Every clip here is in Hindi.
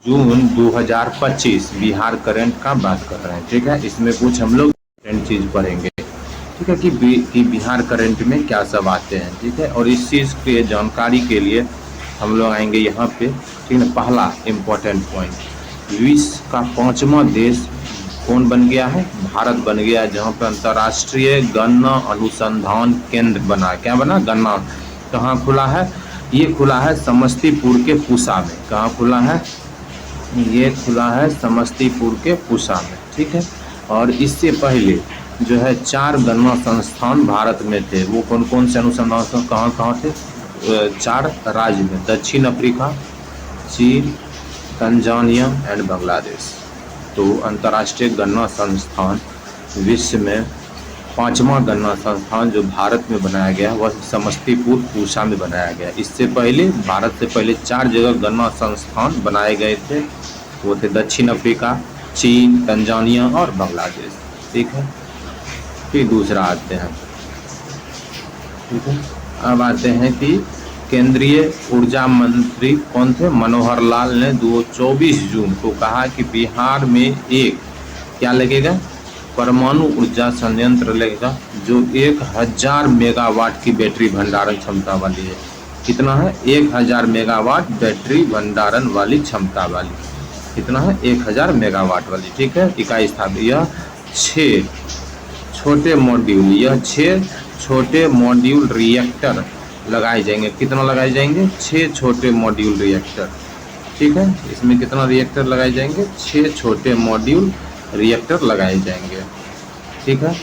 जून 2025 बिहार करंट का बात कर रहे हैं। ठीक है, इसमें कुछ हम लोग करंट चीज़ पढ़ेंगे। ठीक है कि बिहार करंट में क्या सब आते हैं। ठीक है, और इस चीज़ के जानकारी के लिए हम लोग आएंगे यहाँ पे। ठीक है, पहला इम्पोर्टेंट पॉइंट, विश्व का 5वां देश कौन बन गया है? भारत बन गया है, जहाँ पर अंतर्राष्ट्रीय गन्ना अनुसंधान केंद्र बना। क्या बना? गन्ना। कहाँ खुला है? ये खुला है समस्तीपुर के पूसा में। कहाँ खुला है? ये खुला है समस्तीपुर के पूसा में। ठीक है, और इससे पहले जो है 4 गन्ना संस्थान भारत में थे। वो कौन कौन से अनुसंधान संस्थान कहाँ कहाँ थे? 4 राज्य में, दक्षिण अफ्रीका, चीन, तंजानिया एंड बांग्लादेश। तो अंतर्राष्ट्रीय गन्ना संस्थान विश्व में 5वां गन्ना संस्थान जो भारत में बनाया गया वह समस्तीपुर पूसा में बनाया गया। इससे पहले भारत से पहले 4 जगह गन्ना संस्थान बनाए गए थे। वो थे दक्षिण अफ्रीका, चीन, तंजानिया और बांग्लादेश। ठीक है, फिर दूसरा आते हैं। ठीक है, अब आते हैं कि केंद्रीय ऊर्जा मंत्री कौन थे? मनोहर लाल ने 24 जून को कहा कि बिहार में एक क्या लगेगा? परमाणु ऊर्जा संयंत्र लगेगा जो 1000 मेगावाट की बैटरी भंडारण क्षमता वाली है। कितना है? 1000 मेगावाट बैटरी भंडारण वाली क्षमता वाली। कितना है? 1000 मेगावाट वाली। ठीक है, इकाई स्थापित। यह 6 छोटे मॉड्यूल, यह 6 छोटे मॉड्यूल रिएक्टर लगाए जाएंगे। कितना लगाए जाएंगे? 6 छोटे मॉड्यूल रिएक्टर। ठीक है, इसमें कितना रिएक्टर लगाए जाएंगे? 6 छोटे मॉड्यूल रिएक्टर लगाए जाएंगे। ठीक है,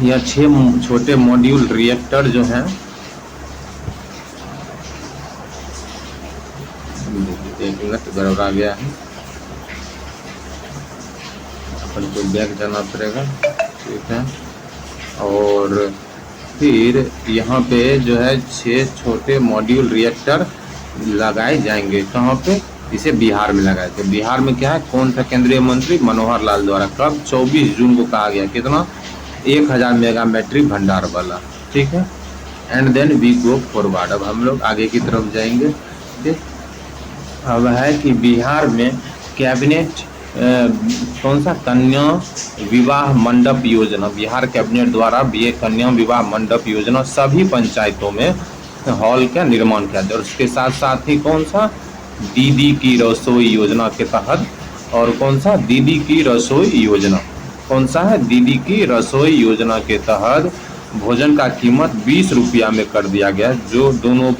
यह 6 छोटे मॉड्यूल रिएक्टर जो हैं, एक मिनट गड़बड़ा गया है, अपन को बैक जाना पड़ेगा। ठीक है, और फिर यहाँ पे जो है 6 छोटे मॉड्यूल रिएक्टर लगाए जाएंगे। कहाँ पे? इसे बिहार में लगाए थे। बिहार में क्या है? कौन था केंद्रीय मंत्री? मनोहर लाल द्वारा। कब? 24 जून को कहा गया। कितना? 1000 मेगा बैटरी भंडार वाला। ठीक है, and then we go forward. अब हम लोग आगे की तरफ जाएंगे। ठीक, अब है कि बिहार में कैबिनेट कौन सा? कन्या विवाह मंडप योजना। बिहार कैबिनेट द्वारा कन्या विवाह मंडप योजना सभी पंचायतों में हॉल का निर्माण किया जाए। और उसके साथ साथ ही कौन सा? दीदी की रसोई योजना के तहत। और कौन सा? दीदी की रसोई योजना। कौन सा है? दीदी की रसोई योजना के तहत भोजन का कीमत 20 रुपया में कर दिया गया, जो दोनों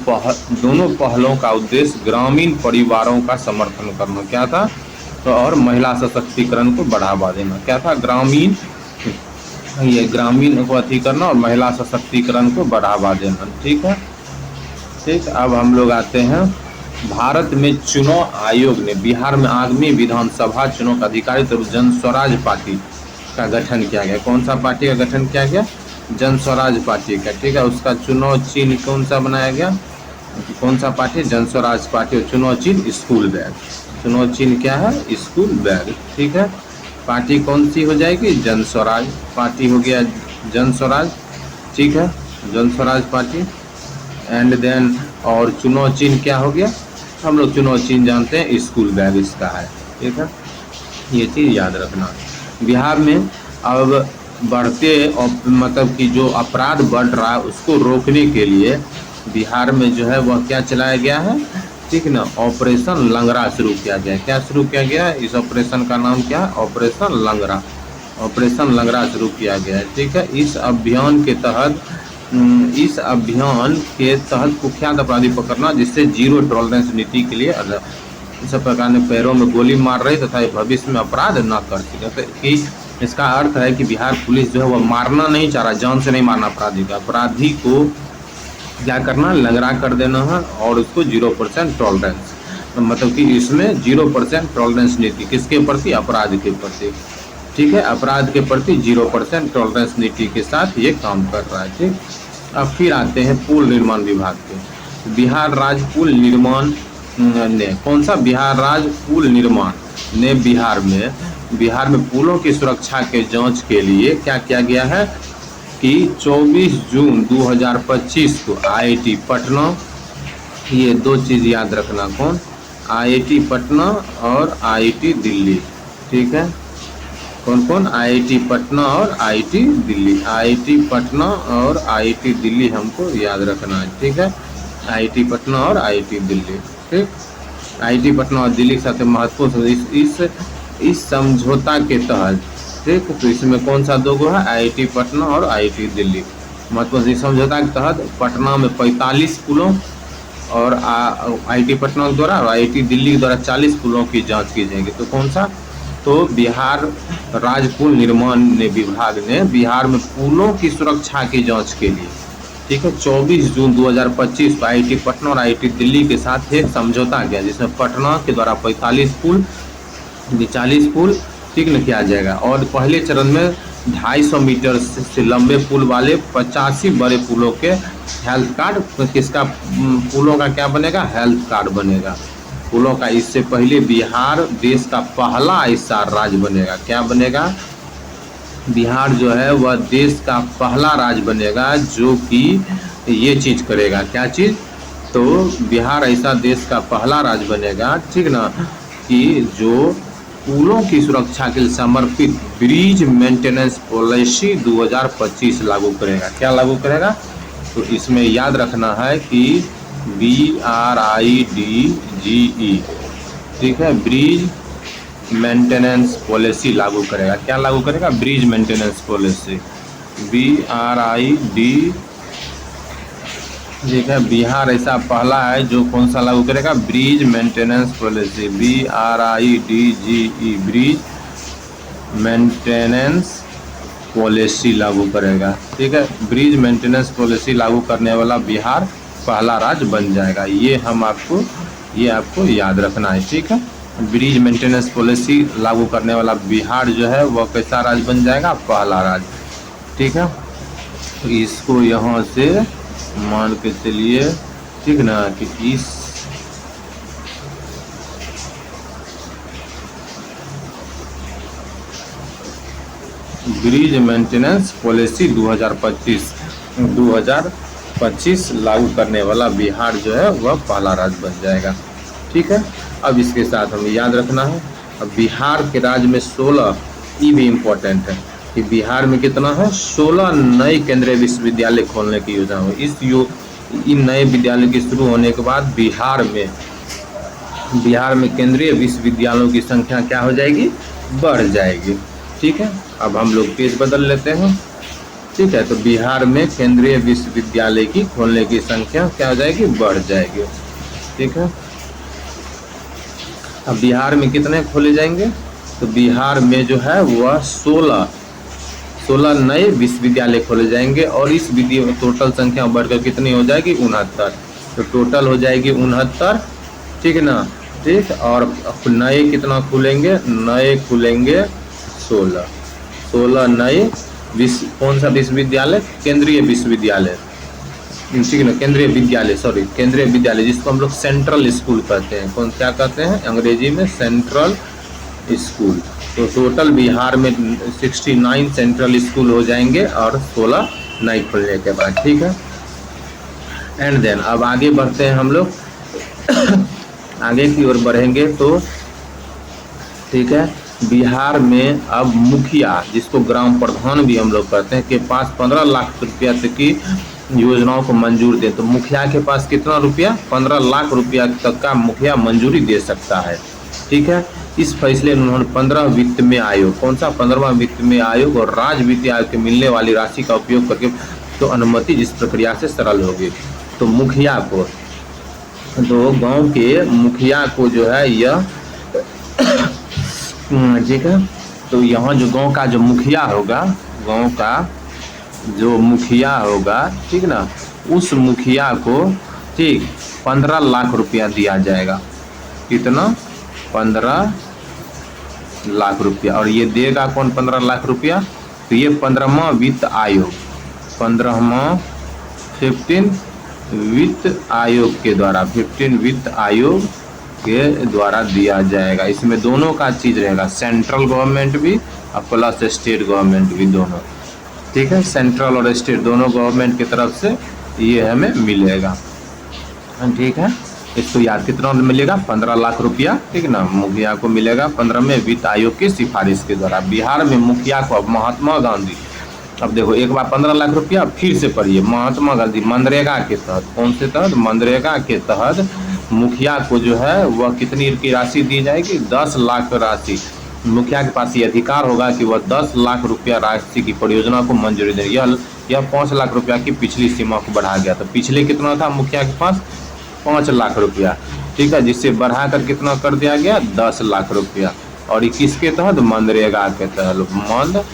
पहलों का उद्देश्य ग्रामीण परिवारों का समर्थन करना। क्या था? तो और महिला सशक्तिकरण को बढ़ावा देना। क्या था? ग्रामीण को अति करना और महिला सशक्तिकरण को बढ़ावा देना। ठीक है, ठीक। अब हम लोग आते हैं, भारत में चुनाव आयोग ने बिहार में आगामी विधानसभा चुनाव का अधिकारित और जन स्वराज पार्टी का गठन किया गया। कौन सा पार्टी का गठन किया गया? जन स्वराज पार्टी का। ठीक है, उसका चुनाव चिन्ह कौन सा बनाया गया? कौन सा पार्टी? जन स्वराज पार्टी। और चुनाव चिन्ह स्कूल बैग। चुनाव चिन्ह क्या है? School bag. ठीक है, पार्टी कौन सी हो जाएगी? जन स्वराज पार्टी हो गया, जन स्वराज। ठीक है, जन स्वराज पार्टी। एंड देन और चुनाव चिन्ह क्या हो गया? हम लोग चुनाव चिन्ह जानते हैं, स्कूल बैग इसका है। ठीक है, ये चीज़ याद रखना। बिहार में अब बढ़ते मतलब कि जो अपराध बढ़ रहा है उसको रोकने के लिए बिहार में जो है वह क्या चलाया गया है? ठीक ना, ऑपरेशन लंगड़ा शुरू किया गया। क्या शुरू किया गया? इस ऑपरेशन का नाम क्या? ऑपरेशन लंगड़ा। ऑपरेशन लंगड़ा शुरू किया गया है। ठीक है, इस अभियान के तहत कुख्यात अपराधी पकड़ना, जिससे जीरो टॉलरेंस नीति के लिए इस प्रकार ने पैरों में गोली मार रहे तथा भविष्य में अपराध न कर सके। तो कि इसका अर्थ है कि बिहार पुलिस जो है वह मारना नहीं चाह रहा, जान से नहीं मारना अपराधी का। अपराधी को क्या करना? लंगड़ा कर देना है और उसको 0% टॉलरेंस, मतलब कि इसमें 0% टॉलरेंस नीति किसके प्रति? अपराध के प्रति। ठीक है, अपराध के प्रति 0% टॉलरेंस नीति के साथ ये काम कर रहा है। ठीक, अब फिर आते हैं पुल निर्माण विभाग के। बिहार राज्य पुल निर्माण ने कौन सा? बिहार राज्य पुल निर्माण ने बिहार में पुलों की सुरक्षा के जांच के लिए क्या किया गया है कि 24 जून 2025 को IIT पटना, ये 2 चीज़ याद रखना। कौन? आईआईटी पटना और आईआईटी दिल्ली। ठीक है, कौन कौन? आईआईटी पटना और आईआईटी दिल्ली। आईआईटी पटना और आईआईटी दिल्ली हमको याद रखना है। ठीक है, आईआईटी पटना और आईआईटी दिल्ली। ठीक, आईआईटी पटना और दिल्ली के साथ महत्वपूर्ण इस समझौता के तहत, ठीक, तो इसमें कौन सा दो गो है? आईआईटी पटना और आईआईटी दिल्ली। महत्वपूर्ण इस समझौता के तहत पटना में 45 पुलों और आईआईटी पटना के द्वारा और आईआईटी दिल्ली के द्वारा 40 पुलों की जांच की जाएगी। तो कौन सा? तो बिहार राज्य पुल निर्माण विभाग ने बिहार में पुलों की सुरक्षा की जांच के लिए, ठीक है, 24 जून 2025 को आईआईटी पटना और आईआईटी दिल्ली के साथ एक समझौता किया, जिसमें पटना के द्वारा 45 पुल 40 पुल, ठीक न, किया जाएगा। और पहले चरण में 250 मीटर से लंबे पुल वाले 85 बड़े पुलों के हेल्थ कार्ड, किसका? पुलों का क्या बनेगा? हेल्थ कार्ड बनेगा पुलों का। इससे पहले बिहार देश का पहला ऐसा राज्य बनेगा। क्या बनेगा? बिहार जो है वह देश का पहला राज्य बनेगा जो कि ये चीज़ करेगा। क्या चीज़? तो बिहार ऐसा देश का पहला राज्य बनेगा, ठीक ना, कि जो पुलों की सुरक्षा के लिए समर्पित ब्रिज मेंटेनेंस पॉलिसी 2025 लागू करेगा। क्या लागू करेगा? तो इसमें याद रखना है कि BRIDGE, ठीक है, ब्रिज मेंटेनेंस पॉलिसी लागू करेगा। क्या लागू करेगा? ब्रिज मेंटेनेंस पॉलिसी, BRID, ठीक है। बिहार ऐसा पहला है जो कौन सा लागू करेगा? Bridge maintenance policy, BRIDGE, bridge maintenance policy लागू करेगा। ठीक है, ब्रिज मेंटेनेंस पॉलिसी लागू करने वाला बिहार पहला राज्य बन जाएगा। ये आपको याद रखना है। ठीक है, ब्रिज मेंटेनेंस पॉलिसी लागू करने वाला बिहार जो है वह कैसा राज्य बन जाएगा? पहला राज्य। ठीक है, तो इसको यहाँ से मान के चलिए, ठीक ना, कि इस ब्रिज मेंटेनेंस पॉलिसी 2025 लागू करने वाला बिहार जो है वह पहला राज्य बन जाएगा। ठीक है, अब इसके साथ हमें याद रखना है, अब बिहार के राज्य में 16, ये भी इम्पोर्टेंट है कि बिहार में कितना है? 16 नए केंद्रीय विश्वविद्यालय खोलने की योजना है। इन नए विद्यालय के शुरू होने के बाद बिहार में केंद्रीय विश्वविद्यालयों की संख्या क्या हो जाएगी? बढ़ जाएगी। ठीक है, अब हम लोग पेज बदल लेते हैं। ठीक है, तो बिहार में केंद्रीय विश्वविद्यालय की खोलने की संख्या क्या हो जाएगी? बढ़ जाएगी। ठीक है, अब बिहार में कितने खोले जाएंगे? तो बिहार में जो है वह 16 नए विश्वविद्यालय खोले जाएंगे और इस टोटल संख्या बढ़कर कितनी हो जाएगी? 69। तो टोटल हो जाएगी 69, ठीक है ना। ठीक, और नए कितना खुलेंगे? नए खुलेंगे 16 नए कौन सा विश्वविद्यालय? केंद्रीय विश्वविद्यालय, ठीक है ना, केंद्रीय विद्यालय, जिसको हम लोग सेंट्रल स्कूल कहते हैं। क्या कहते हैं अंग्रेजी में? Central school. तो टोटल बिहार में 69 सेंट्रल स्कूल हो जाएंगे और 16 नए खुलने के बाद। ठीक है, एंड देन अब आगे बढ़ते हैं हम लोग आगे की ओर बढ़ेंगे तो, ठीक है, बिहार में अब मुखिया, जिसको ग्राम प्रधान भी हम लोग कहते हैं, के पास 15 लाख रुपया तक की योजनाओं को मंजूर दे। तो मुखिया के पास कितना रुपया? 15 लाख रुपया तक का मुखिया मंजूरी दे सकता है। ठीक है, इस फैसले में उन्होंने 15 वित्त में आयोग, कौन सा? 15वां वित्त में आयोग और राज्य वित्त आयोग के मिलने वाली राशि का उपयोग करके तो अनुमति जिस प्रक्रिया से सरल होगी। तो मुखिया को, तो गांव के मुखिया को जो है यह, ठीक है, तो यहाँ जो गांव का जो मुखिया होगा, ठीक ना, उस मुखिया को, ठीक, 15 लाख रुपया दिया जाएगा। कितना? 15 लाख रुपया। और ये देगा कौन 15 लाख रुपया? तो ये 15वां वित्त आयोग, 15वां 15 वित्त आयोग के द्वारा, 15 वित्त आयोग के द्वारा दिया जाएगा। इसमें दोनों का चीज रहेगा, सेंट्रल गवर्नमेंट भी और प्लस स्टेट गवर्नमेंट भी, दोनों। ठीक है, सेंट्रल और स्टेट दोनों गवर्नमेंट की तरफ से ये हमें मिलेगा। ठीक है, इसको याद कितना मिलेगा, 15 लाख रुपया, ठीक ना। मुखिया को मिलेगा 15 में वित्त आयोग की सिफारिश के द्वारा। बिहार में मुखिया को अब महात्मा गांधी, अब देखो एक बार 15 लाख रुपया, फिर से पढ़िए, महात्मा गांधी मनरेगा के तहत, कौन से तहत, मनरेगा के तहत मुखिया को जो है वह कितनी की राशि दी जाएगी, 10 लाख राशि। मुखिया के पास ये अधिकार होगा कि वह 10 लाख रुपया राशि की परियोजना को मंजूरी दे। यह 5 लाख रुपया की पिछली सीमा को बढ़ा गया। तो पिछले कितना था मुखिया के पास, 5 लाख रुपया, ठीक है, जिससे बढ़ाकर कितना कर दिया गया, 10 लाख रुपया। और किसके तहत, मनरेगा के तहत,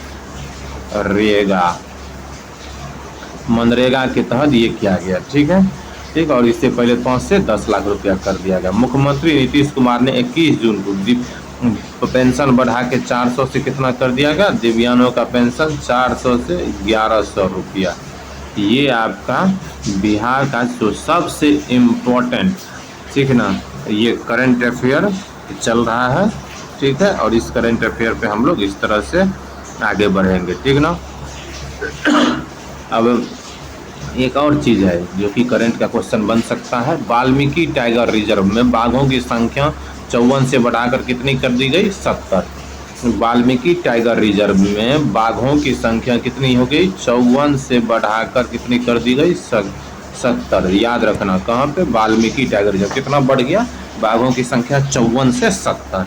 मनरेगा के तहत ये किया गया, ठीक है, ठीक। और इससे पहले 5 से 10 लाख रुपया कर दिया गया। मुख्यमंत्री नीतीश कुमार ने 21 जून को पेंशन बढ़ा के 400 से कितना कर दिया गया, दिव्यांगों का पेंशन 400 से 1100 रुपया। ये आपका बिहार का जो सबसे इम्पोर्टेंट, ठीक ना, ये करंट अफेयर चल रहा है, ठीक है। और इस करंट अफेयर पे हम लोग इस तरह से आगे बढ़ेंगे, ठीक ना। अब एक और चीज़ है जो कि करंट का क्वेश्चन बन सकता है। वाल्मीकि टाइगर रिजर्व में बाघों की संख्या 54 से बढ़ाकर कितनी कर दी गई, 70। वाल्मीकि टाइगर रिजर्व में बाघों की संख्या कितनी हो गई, 54 से बढ़ाकर कितनी कर दी गई, 70। याद रखना, कहाँ पे, वाल्मीकि टाइगर रिजर्व कितना बढ़ गया, बाघों की संख्या 54 से 70,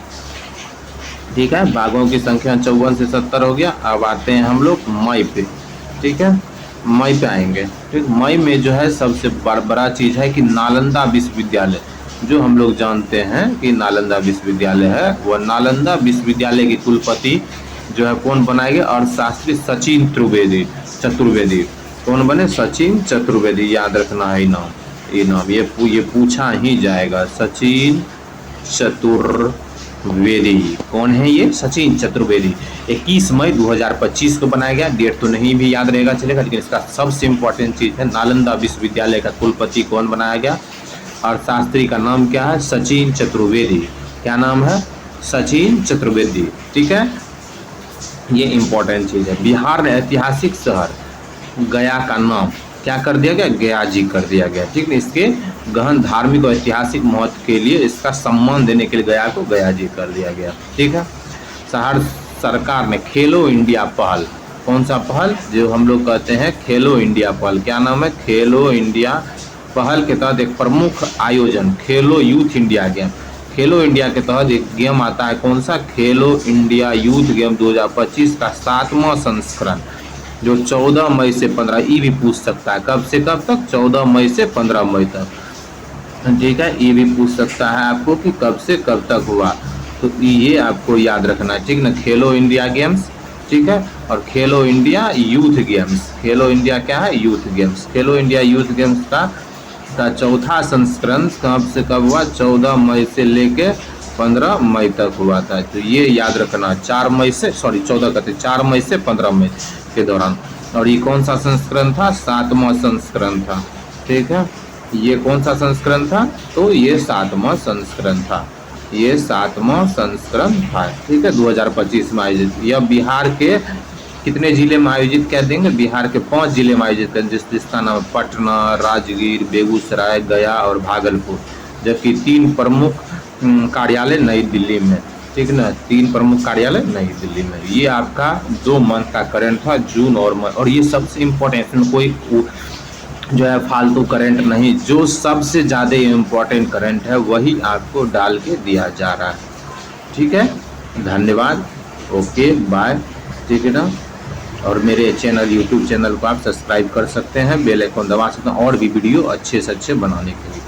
ठीक है। बाघों की संख्या 54 से 70 हो गया। अब आते हैं हम लोग मई पे, ठीक है, मई पे आएंगे, ठीक। मई में जो है सबसे बड़ा चीज़ है कि नालंदा विश्वविद्यालय, जो हम लोग जानते हैं कि नालंदा विश्वविद्यालय है, वह नालंदा विश्वविद्यालय के कुलपति जो है कौन बनाएंगे, अर्थशास्त्री सचिन चतुर्वेदी। कौन बने, सचिन चतुर्वेदी। याद रखना है नाम, ये पूछा ही जाएगा, सचिन चतुर्वेदी। कौन है ये, सचिन चतुर्वेदी। 21 मई 2025 को बनाया गया। डेट तो नहीं भी याद रहेगा चलेगा, लेकिन इसका सबसे इम्पोर्टेंट चीज़ है नालंदा विश्वविद्यालय का कुलपति कौन बनाया गया, अर्थशास्त्री का नाम क्या है, सचिन चतुर्वेदी। क्या नाम है, सचिन चतुर्वेदी, ठीक है। ये इम्पोर्टेंट चीज़ है। बिहार ने ऐतिहासिक शहर गया का नाम क्या कर दिया गया, गया जी कर दिया गया, ठीक है। इसके गहन धार्मिक और ऐतिहासिक महत्व के लिए इसका सम्मान देने के लिए गया को गया जी कर दिया गया, ठीक है। सरकार ने खेलो इंडिया पहल, कौन सा पहल, जो हम लोग कहते हैं खेलो इंडिया पहल, क्या नाम है, खेलो इंडिया पहल के तहत एक प्रमुख आयोजन खेलो यूथ इंडिया गेम। खेलो इंडिया के तहत एक गेम आता है, कौन सा, खेलो इंडिया यूथ गेम 2025 का 7वां संस्करण, जो 14 मई से 15, ये भी पूछ सकता है, कब से कब तक, 14 मई से 15 मई तक, ठीक है। ये भी पूछ सकता है आपको कि कब से कब तक हुआ, तो ये आपको याद रखना है, ठीक ना। खेलो इंडिया गेम्स, ठीक है, और खेलो इंडिया यूथ गेम्स। खेलो इंडिया क्या है, यूथ गेम्स। खेलो इंडिया यूथ गेम्स का चौथा संस्करण कब से कब हुआ, 14 मई से लेके 15 मई तक हुआ था। तो ये याद रखना, 4 मई से 4 मई से 15 मई के दौरान। और ये कौन सा संस्करण था, 7वां संस्करण था, ठीक है। ये कौन सा संस्करण था, तो ये 7वां संस्करण था, ये 7वां संस्करण था, ठीक है। 2025 में आयोजित। यह बिहार के कितने जिले में आयोजित कर देंगे, बिहार के 5 जिले में आयोजित करेंगे, जिसका नाम है पटना, राजगीर, बेगूसराय, गया और भागलपुर। जबकि 3 प्रमुख कार्यालय नई दिल्ली में, ठीक ना, 3 प्रमुख कार्यालय नई दिल्ली में। ये आपका 2 मंथ का करंट था, जून और मई। और ये सबसे इम्पोर्टेंट, इसमें कोई जो है फालतू करंट नहीं, जो सबसे ज़्यादा इम्पोर्टेंट करंट है वही आपको डाल के दिया जा रहा है, ठीक है। धन्यवाद, ओके बाय, ठीक है ना। और मेरे चैनल, यूट्यूब चैनल को आप सब्सक्राइब कर सकते हैं, बेल आइकन दबा सकते हैं, और भी वीडियो अच्छे से अच्छे बनाने के लिए।